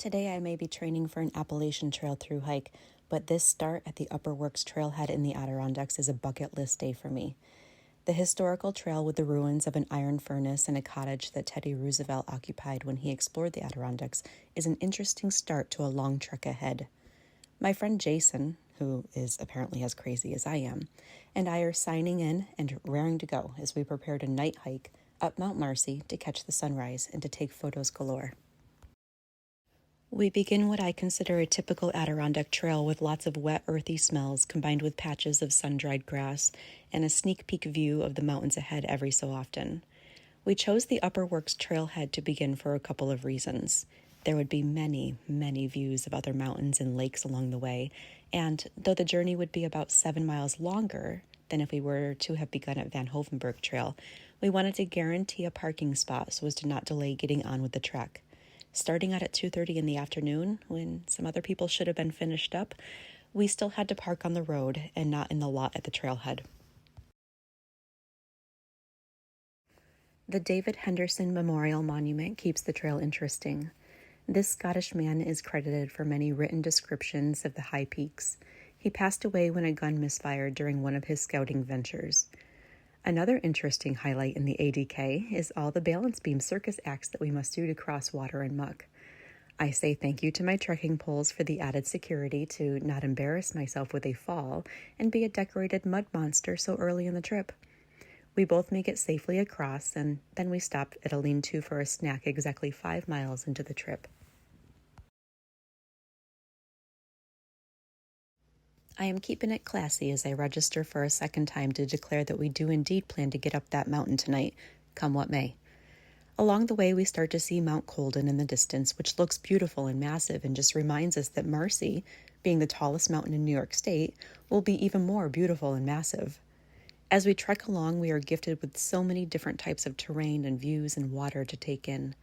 Today I may be training for an Appalachian Trail through hike, but this start at the Upper Works Trailhead in the Adirondacks is a bucket list day for me. The historical trail with the ruins of an iron furnace and a cottage that Teddy Roosevelt occupied when he explored the Adirondacks is an interesting start to a long trek ahead. My friend Jason, who is apparently as crazy as I am, and I are signing in and raring to go as we prepare to night hike up Mount Marcy to catch the sunrise and to take photos galore. We begin what I consider a typical Adirondack trail with lots of wet, earthy smells combined with patches of sun-dried grass and a sneak peek view of the mountains ahead every so often. We chose the Upper Works trailhead to begin for a couple of reasons. There would be many, many views of other mountains and lakes along the way, and though the journey would be about 7 miles longer than if we were to have begun at Van Hovenberg Trail, we wanted to guarantee a parking spot so as to not delay getting on with the trek. Starting out at 2:30 in the afternoon, when some other people should have been finished up, we still had to park on the road and not in the lot at the trailhead. The David Henderson Memorial Monument keeps the trail interesting. This Scottish man is credited for many written descriptions of the high peaks. He passed away when a gun misfired during one of his scouting ventures. Another interesting highlight in the ADK is all the balance beam circus acts that we must do to cross water and muck. I say thank you to my trekking poles for the added security to not embarrass myself with a fall and be a decorated mud monster so early in the trip. We both make it safely across, and then we stop at a lean-to for a snack exactly 5 miles into the trip. I am keeping it classy as I register for a second time to declare that we do indeed plan to get up that mountain tonight, come what may. Along the way, we start to see Mount Colden in the distance, which looks beautiful and massive and just reminds us that Marcy, being the tallest mountain in New York State, will be even more beautiful and massive. As we trek along, we are gifted with so many different types of terrain and views and water to take in.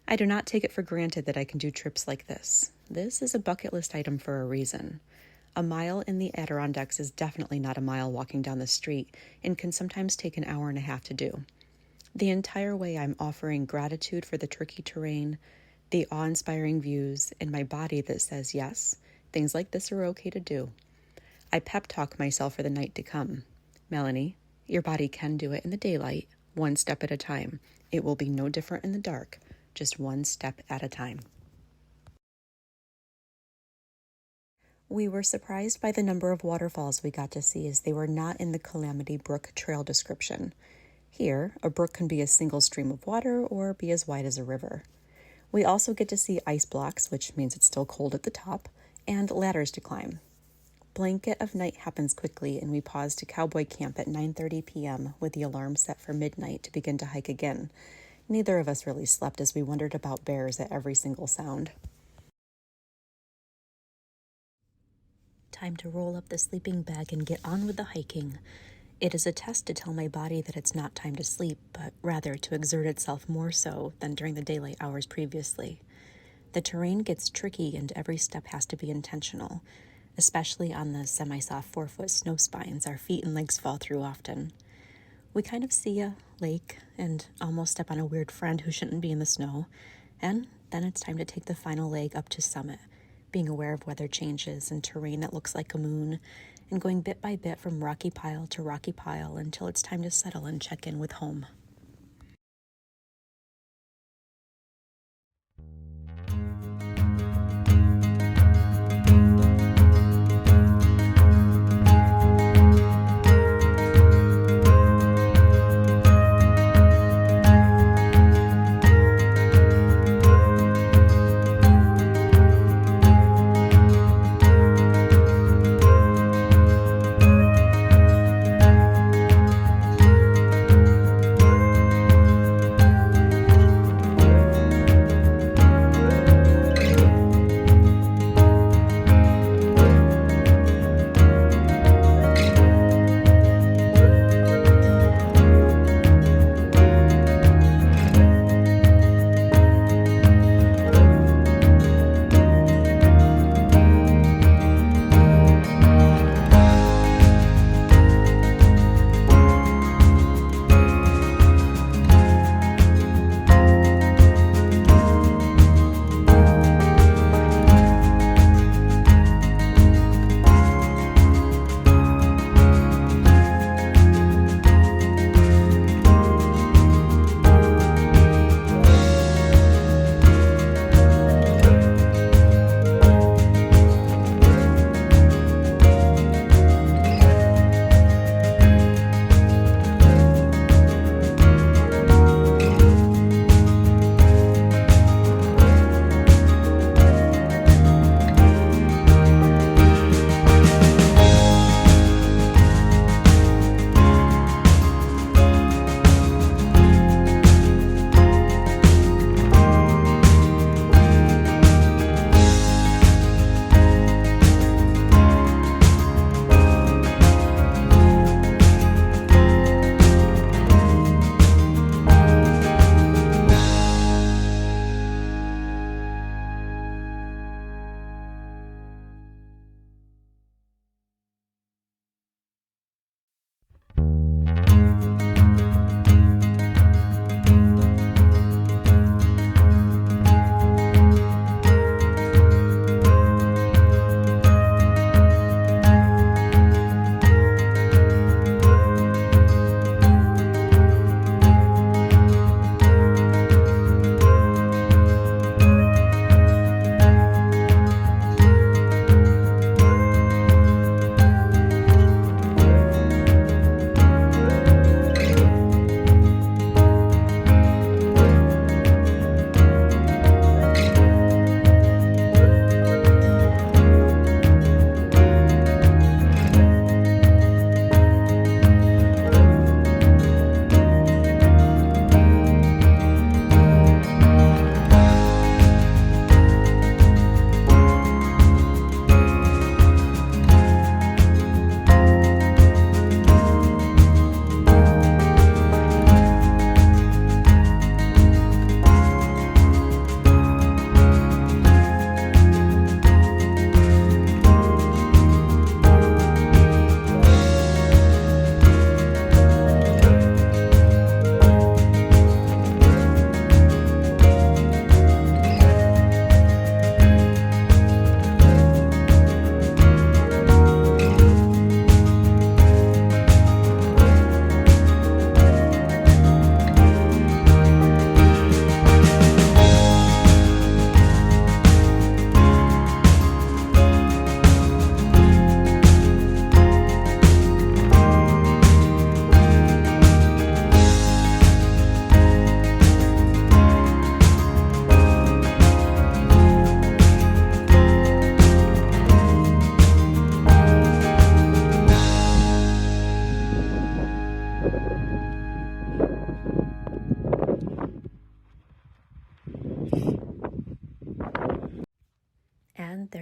I do not take it for granted that I can do trips like this. This is a bucket list item for a reason. A mile in the Adirondacks is definitely not a mile walking down the street and can sometimes take an hour and a half to do. The entire way I'm offering gratitude for the tricky terrain, the awe-inspiring views, and my body that says yes, things like this are okay to do. I pep talk myself for the night to come. Melanie, your body can do it in the daylight, one step at a time. It will be no different in the dark, just one step at a time. We were surprised by the number of waterfalls we got to see as they were not in the Calamity Brook trail description. Here, a brook can be a single stream of water or be as wide as a river. We also get to see ice blocks, which means it's still cold at the top, and ladders to climb. Blanket of night happens quickly, and we pause to cowboy camp at 9:30 p.m. with the alarm set for midnight to begin to hike again. Neither of us really slept as we wondered about bears at every single sound. Time to roll up the sleeping bag and get on with the hiking. It is a test to tell my body that it's not time to sleep, but rather to exert itself more so than during the daylight hours previously. The terrain gets tricky and every step has to be intentional, especially on the semi-soft 4-foot snow spines our feet and legs fall through often. We kind of see a lake and almost step on a weird friend who shouldn't be in the snow, and then it's time to take the final leg up to summit, being aware of weather changes and terrain that looks like a moon, and going bit by bit from rocky pile to rocky pile until it's time to settle and check in with home.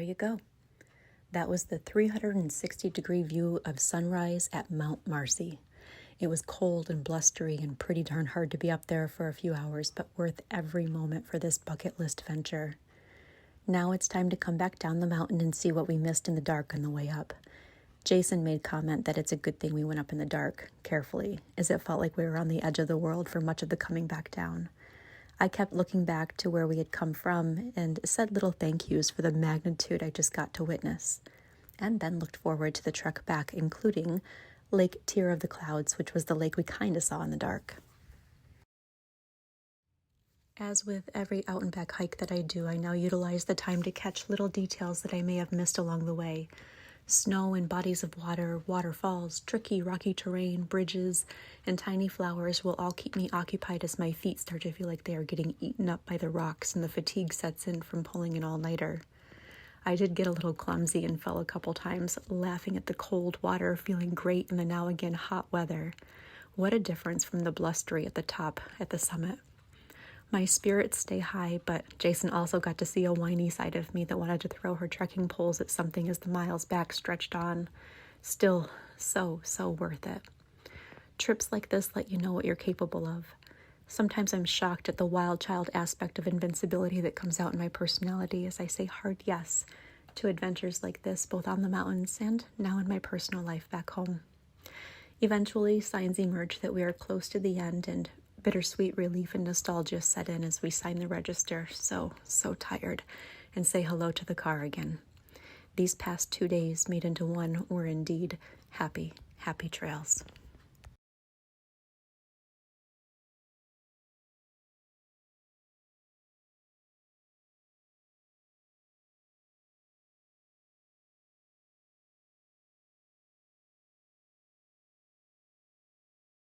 you go. That was the 360-degree view of sunrise at Mount Marcy. It was cold and blustery and pretty darn hard to be up there for a few hours, but worth every moment for this bucket list venture. Now it's time to come back down the mountain and see what we missed in the dark on the way up. Jason made comment that it's a good thing we went up in the dark, carefully, as it felt like we were on the edge of the world for much of the coming back down. I kept looking back to where we had come from and said little thank yous for the magnitude I just got to witness, and then looked forward to the trek back, including Lake Tear of the Clouds, which was the lake we kind of saw in the dark. As with every out and back hike that I do, I now utilize the time to catch little details that I may have missed along the way. Snow and bodies of water, waterfalls, tricky rocky terrain, bridges, and tiny flowers will all keep me occupied as my feet start to feel like they are getting eaten up by the rocks and the fatigue sets in from pulling an all-nighter. I did get a little clumsy and fell a couple times, laughing at the cold water, feeling great in the now again hot weather. What a difference from the blustery at the top at the summit. My spirits stay high, but Jason also got to see a whiny side of me that wanted to throw her trekking poles at something as the miles back stretched on. Still, so worth it. Trips like this let you know what you're capable of. Sometimes I'm shocked at the wild child aspect of invincibility that comes out in my personality as I say hard yes to adventures like this, both on the mountains and now in my personal life back home. Eventually, signs emerge that we are close to the end, and bittersweet relief and nostalgia set in as we sign the register, so tired, and say hello to the car again. These past 2 days made into one were indeed happy trails.